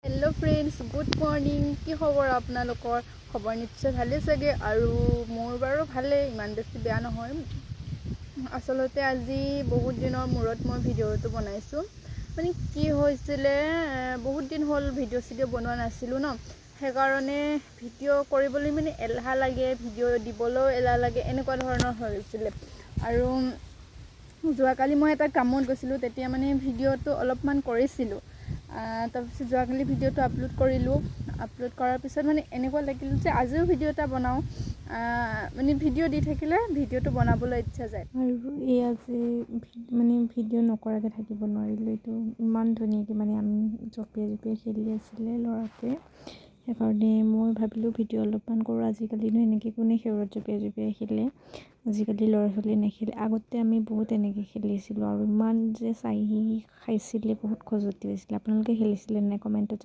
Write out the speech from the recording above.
hello friends good morning কি খবৰ আপোনালোকৰ খবৰ নিশ্চয় ভালে চাগে আৰু মোৰ বাৰু ভালে ইমান বেছি বেয়া নহয় আসলতে আজি বহুত দিনৰ মূৰত মই ভিডিওটো বনাইছো মানে কি হৈছিলে বহুত দিন হ'ল ভিডিও বনোৱা নাছিলো ন সেইকাৰণে ভিডিও কৰিবলৈ মানে এলাহ লাগে ভিডিও দিবলৈ এলাহ লাগে এনেকুৱা ধৰণৰ হৈছিলে আৰু যোৱাকালি মই এটা কামত গৈছিলো তেতিয়া মানে ভিডিওটো অলপমান কৰিছিলো তাৰপিছত যোৱাকালি ভিডিওটো আপলোড কৰিলোঁ আপলোড কৰাৰ পিছত মানে এনেকুৱা লাগিল যে আজিও ভিডিও এটা বনাওঁ মানে ভিডিও দি থাকিলে ভিডিওটো বনাবলৈ ইচ্ছা যায় আৰু এই আজি মানে ভিডিও নকৰাকৈ থাকিব নোৱাৰিলোঁ এইটো ইমান ধুনীয়াকৈ মানে আমি জঁপিয়াই খেলি আছিলে ল'ৰাটোৱে সেইকাৰণে মই ভাবিলোঁ ভিডিও অলপমান কৰোঁ আজিকালিনো এনেকৈ কোনে সেউৰত জঁপিয়াই খেলে আজিকালি ল'ৰা ছোৱালী নেখেলে আগতে আমি বহুত এনেকৈ খেলিছিলোঁ আৰু ইমান যে চাই খাইছিলে বহুত খজুৱতি হৈছিলে আপোনালোকে খেলিছিলে নে কমেণ্টত